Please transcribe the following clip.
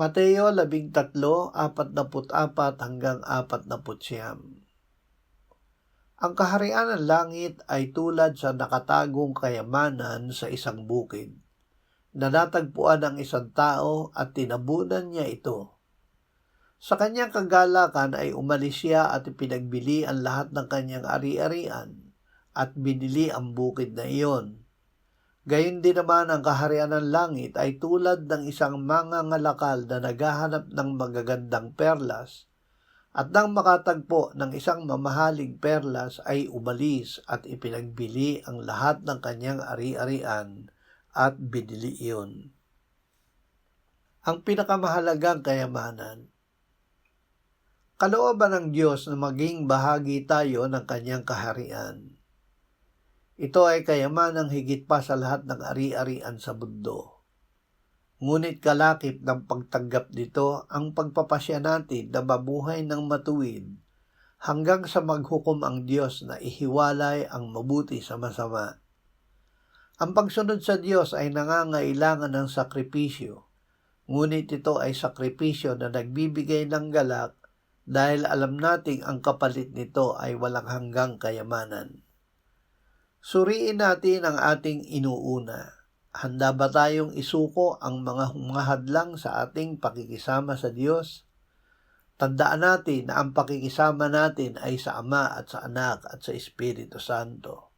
Mateo 13:44-49. Ang kaharian ng langit ay tulad sa nakatagong kayamanan sa isang bukid, na natagpuan ng isang tao at tinabunan niya ito. Sa kanyang kagalakan ay umalis siya at ipinagbili ang lahat ng kanyang ari-arian at binili ang bukid na iyon. Gayon din naman ang kaharian ng langit ay tulad ng isang mangangalakal na naghahanap ng magagandang perlas, at nang makatagpo ng isang mamahaling perlas ay umalis at ipinagbili ang lahat ng kanyang ari-arian at binili iyon. Ang pinakamahalagang kayamanan. Kalooban ng Diyos na maging bahagi tayo ng kanyang kaharian. Ito ay kayamanang higit pa sa lahat ng ari-arian sa mundo. Ngunit kalakip ng pagtanggap nito ang pagpapasya natin na mabuhay ng matuwid hanggang sa maghukom ang Diyos na ihiwalay ang mabuti sa masama. Ang pagsunod sa Diyos ay nangangailangan ng sakripisyo, ngunit ito ay sakripisyo na nagbibigay ng galak dahil alam nating ang kapalit nito ay walang hanggang kayamanan. Suriin natin ang ating inuuna. Handa ba tayong isuko ang mga humahadlang sa ating pakikisama sa Diyos? Tandaan natin na ang pakikisama natin ay sa Ama at sa Anak at sa Espiritu Santo.